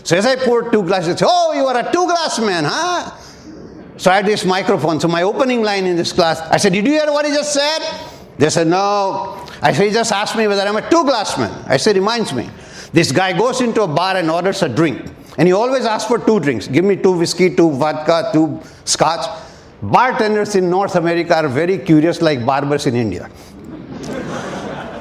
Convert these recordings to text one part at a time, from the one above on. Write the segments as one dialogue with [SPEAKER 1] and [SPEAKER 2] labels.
[SPEAKER 1] So as I poured 2 glasses, oh, you are a 2-glass man, huh? So I had this microphone. So my opening line in this class, I said, did you hear what he just said? They said, no. I said, he just asked me whether I'm a 2-glass man. I said, reminds me. This guy goes into a bar and orders a drink. And he always asks for 2 drinks. Give me 2 whiskey, 2 vodka, 2 scotch. Bartenders in North America are very curious, like barbers in India.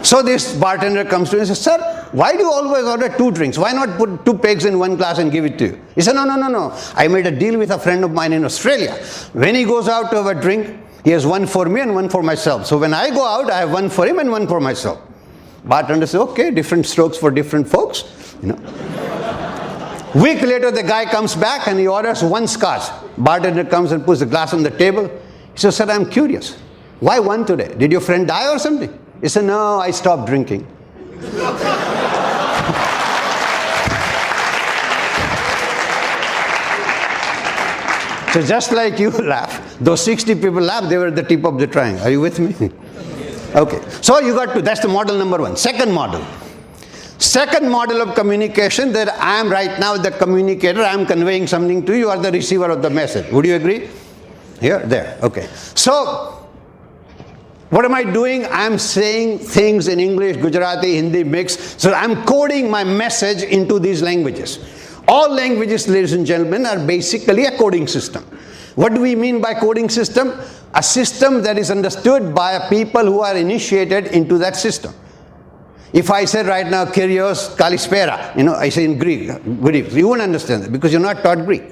[SPEAKER 1] So this bartender comes to me and says, sir, why do you always order 2 drinks? Why not put 2 pegs in 1 glass and give it to you? He said, no. I made a deal with a friend of mine in Australia. When he goes out to have a drink, he has 1 for me and 1 for myself. So when I go out, I have 1 for him and 1 for myself. Bartender says, okay, different strokes for different folks. Week later, the guy comes back and he orders 1 scotch. Bartender comes and puts the glass on the table. He says, sir, I'm curious. Why 1 today? Did your friend die or something? He said, no, I stopped drinking. So just like you laugh, those 60 people laugh, they were at the tip of the triangle. Are you with me? Okay. So you got to, that's the model number 1. Second model. Second model of communication, that I am right now the communicator, I am conveying something to you, you are the receiver of the message. Would you agree? Here, there. Okay. So, what am I doing? I am saying things in English, Gujarati, Hindi mix. So I am coding my message into these languages. All languages, ladies and gentlemen, are basically a coding system. What do we mean by coding system? A system that is understood by people who are initiated into that system. If I said right now, Kyrios Kalispera, I say in Greek, you won't understand that because you're not taught Greek.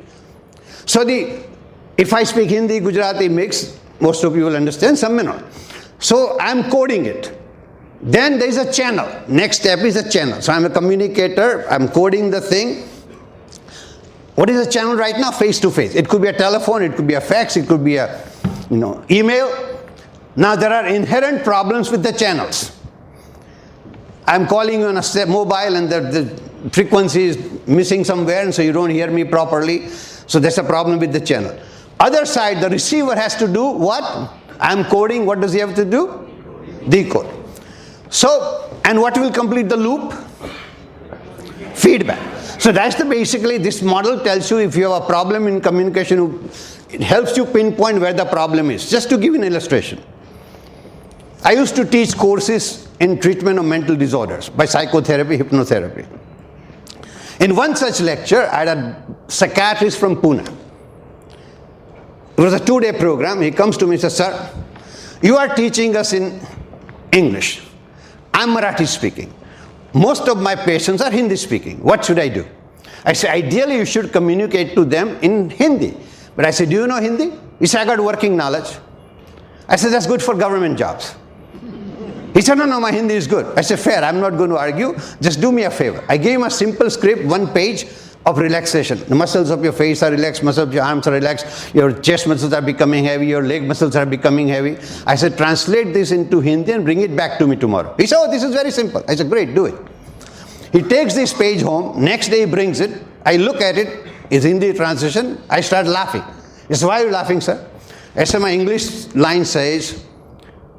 [SPEAKER 1] So if I speak Hindi, Gujarati mix, most of you will understand, some may not. So I'm coding it. Then there is a channel. Next step is a channel. So I'm a communicator, I'm coding the thing. What is a channel right now? Face to face. It could be a telephone, it could be a fax, it could be a email. Now there are inherent problems with the channels. I'm calling you on a mobile and the frequency is missing somewhere and so you don't hear me properly. So there's a problem with the channel. Other side, the receiver has to do what? I'm coding, what does he have to do? Decode. So, and what will complete the loop? Feedback. So that's basically this model tells you if you have a problem in communication, it helps you pinpoint where the problem is. Just to give an illustration. I used to teach courses in treatment of mental disorders by psychotherapy, hypnotherapy. In one such lecture, I had a psychiatrist from Pune. It was a 2-day program. He comes to me and says, sir, you are teaching us in English. I'm Marathi speaking. Most of my patients are Hindi speaking. What should I do? I said, ideally you should communicate to them in Hindi. But I said, do you know Hindi? He said, I got working knowledge. I said, that's good for government jobs. He said, no, my Hindi is good. I said, fair, I'm not going to argue. Just do me a favor. I gave him a simple script, 1 page of relaxation. The muscles of your face are relaxed, muscles of your arms are relaxed, your chest muscles are becoming heavy, your leg muscles are becoming heavy. I said, translate this into Hindi and bring it back to me tomorrow. He said, oh, this is very simple. I said, great, do it. He takes this page home, next day he brings it, I look at it, it's Hindi translation, I start laughing. He said, why are you laughing, sir? I said, my English line says,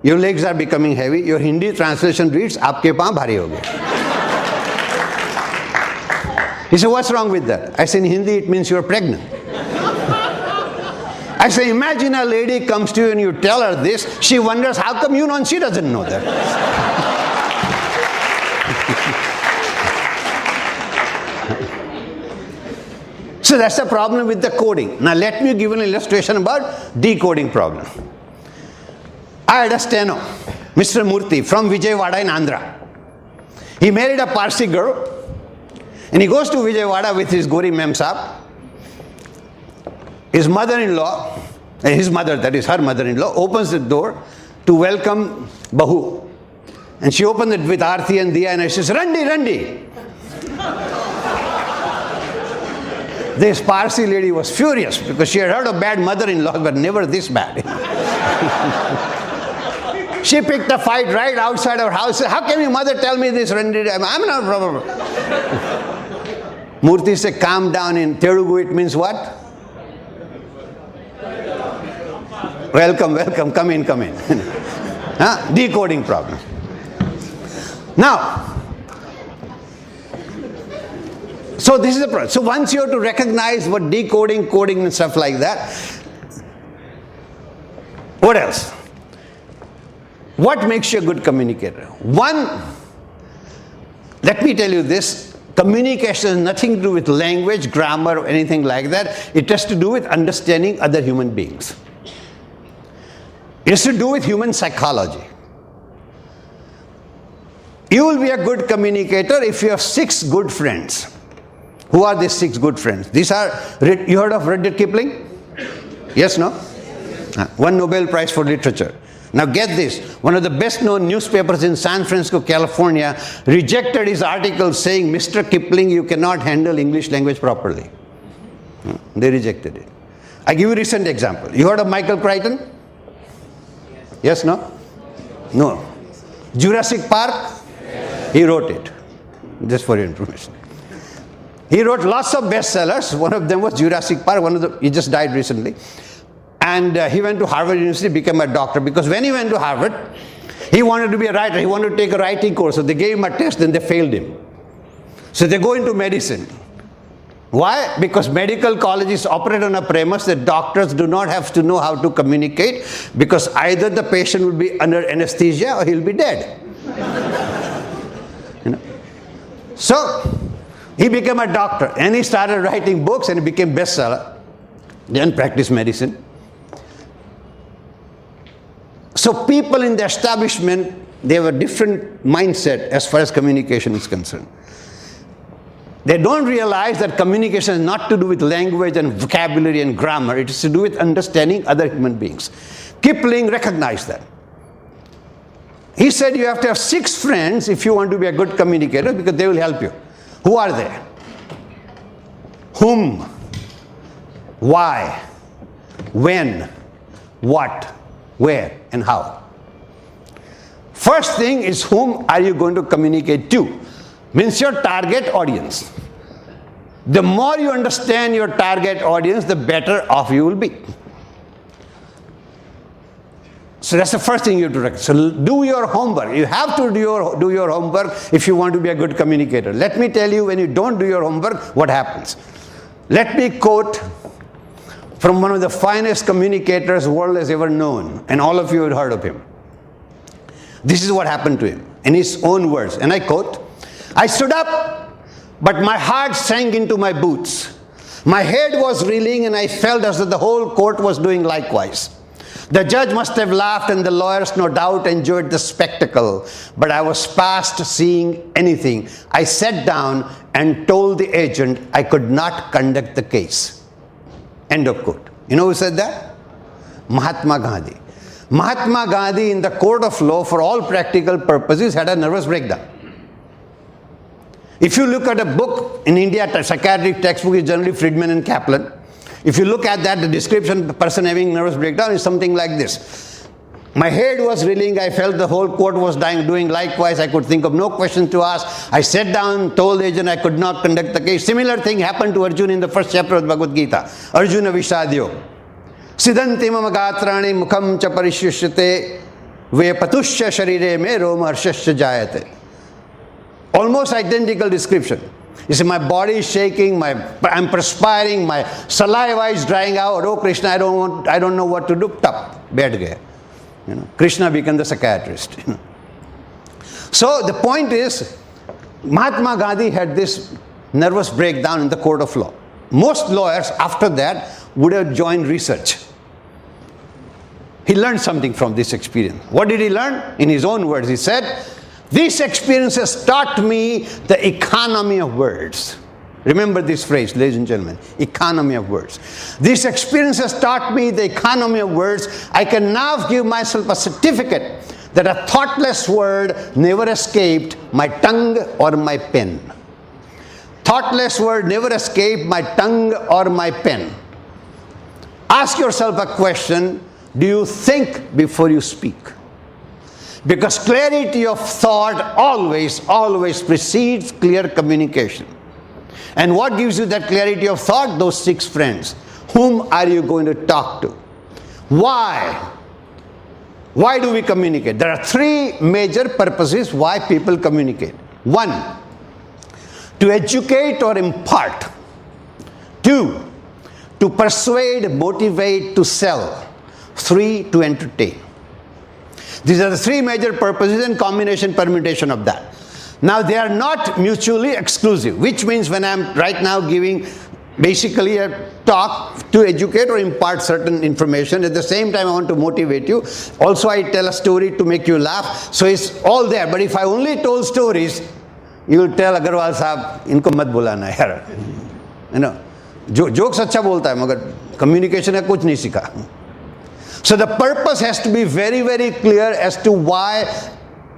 [SPEAKER 1] your legs are becoming heavy, your Hindi translation reads, aapke paan bhari ho gaye. He said, what's wrong with that? I said, in Hindi it means you're pregnant. I said, imagine a lady comes to you and you tell her this, she wonders, how come you know and she doesn't know that? So that's the problem with the coding. Now let me give an illustration about decoding problem. I had a steno, Mr. Murthy from Vijayawada in Andhra. He married a Parsi girl and he goes to Vijayawada with his Gori Mem Saab. His mother-in-law, his mother, that is her mother-in-law, opens the door to welcome Bahu. And she opened it with Aarti and Diya and she says, Randi, Randi. This Parsi lady was furious because she had heard of bad mother-in-law, but never this bad. She picked a fight right outside our house. How can your mother tell me this? I'm not problem. Murthy said, calm down. In Telugu it means what? Welcome, welcome, come in, come in. Decoding problem. Now, So this is the process. So once you have to recognize what decoding, coding and stuff like that, what else? What makes you a good communicator? One, let me tell you this, communication has nothing to do with language, grammar, or anything like that. It has to do with understanding other human beings. It has to do with human psychology. You will be a good communicator if you have 6 good friends. Who are these 6 good friends? These are, you heard of Rudyard Kipling? Yes, no? One Nobel Prize for Literature. Now get this, one of the best known newspapers in San Francisco, California rejected his article saying, Mr. Kipling, you cannot handle English language properly. They rejected it. I give you a recent example. You heard of Michael Crichton? Yes, no? No. Jurassic Park? He wrote it. Just for your information. He wrote lots of bestsellers. One of them was Jurassic Park. He just died recently. And he went to Harvard University, became a doctor. Because when he went to Harvard, he wanted to be a writer. He wanted to take a writing course. So they gave him a test, then they failed him. So they go into medicine. Why? Because medical colleges operate on a premise that doctors do not have to know how to communicate, because either the patient will be under anesthesia or he'll be dead. You know? So he became a doctor and he started writing books and he became bestseller. Then practiced medicine. So people in the establishment, they have a different mindset as far as communication is concerned. They don't realize that communication is not to do with language and vocabulary and grammar. It is to do with understanding other human beings. Kipling recognized that. He said you have to have 6 friends if you want to be a good communicator, because they will help you. Who are they? Whom? Why? When? What? Where? And how? First thing is, whom are you going to communicate to? Means your target audience. The more you understand your target audience, the better off you will be. So that's the first thing you have to recognize. So do your homework. You have to do your homework if you want to be a good communicator. Let me tell you, when you don't do your homework, what happens. Let me quote from one of the finest communicators the world has ever known, and all of you have heard of him. This is what happened to him in his own words, and I quote, "I stood up, but my heart sank into my boots. My head was reeling and I felt as though the whole court was doing likewise. The judge must have laughed and the lawyers no doubt enjoyed the spectacle, but I was past seeing anything. I sat down and told the agent I could not conduct the case." End of quote. You know who said that? Mahatma Gandhi. Mahatma Gandhi in the court of law, for all practical purposes, had a nervous breakdown. If you look at a book in India, a psychiatric textbook is generally Friedman and Kaplan. If you look at that, the description of the person having nervous breakdown is something like this. My head was reeling, I felt the whole court was doing likewise, I could think of no question to ask. I sat down, told the agent I could not conduct the case. Similar thing happened to Arjuna in the first chapter of the Bhagavad Gita. Arjuna Vishadyo. Siddhanti mama gatrani mukham cha parishyushyate ve patushya sharire me roma harshasya jayate. Almost identical description. You see, my body is shaking, I'm perspiring, my saliva is drying out. Oh Krishna, I don't know what to do. Tap, bed gaya. You know, Krishna became the psychiatrist. You know. So the point is, Mahatma Gandhi had this nervous breakdown in the court of law. Most lawyers after that would have joined research. He learned something from this experience. What did he learn? In his own words, he said, "This experience has taught me the economy of words." Remember this phrase, ladies and gentlemen, economy of words. "This experience has taught me the economy of words. I can now give myself a certificate that a thoughtless word never escaped my tongue or my pen." Thoughtless word never escaped my tongue or my pen. Ask yourself a question, do you think before you speak? Because clarity of thought always precedes clear communication. And what gives you that clarity of thought? Those 6 friends. Whom are you going to talk to? Why? Why do we communicate? There are 3 major purposes why people communicate. 1, to educate or impart. 2, to persuade, motivate, to sell. 3, to entertain. These are the 3 major purposes and combination permutation of that. Now they are not mutually exclusive, which means when I'm right now giving basically a talk to educate or impart certain information, at the same time I want to motivate you. Also I tell a story to make you laugh. So it's all there. But if I only told stories, you will tell Agarwal Sahab, इनको मत बुलाना यार. You know, jokes अच्छा बोलता है मगर communication है कुछ नहीं सीखा. So the purpose has to be very, very clear as to why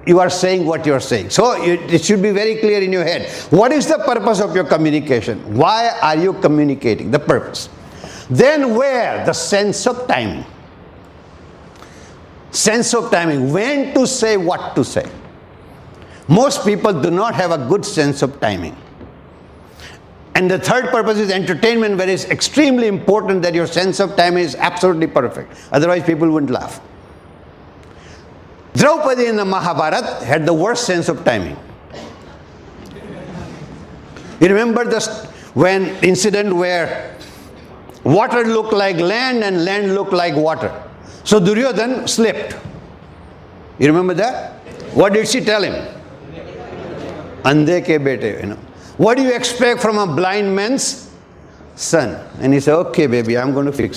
[SPEAKER 1] you are saying what you are saying. So it should be very clear in your head. What is the purpose of your communication? Why are you communicating? The purpose. Then where? The sense of timing. Sense of timing. When to say, what to say. Most people do not have a good sense of timing. And the third purpose is entertainment, where it's extremely important that your sense of timing is absolutely perfect. Otherwise people wouldn't laugh. Draupadi in the Mahabharata had the worst sense of timing. You remember when incident where water looked like land and land looked like water. So Duryodhan slipped. You remember that? What did she tell him? Andhe ke bete, you know. What do you expect from a blind man's son? And he said, okay baby, I'm going to fix it.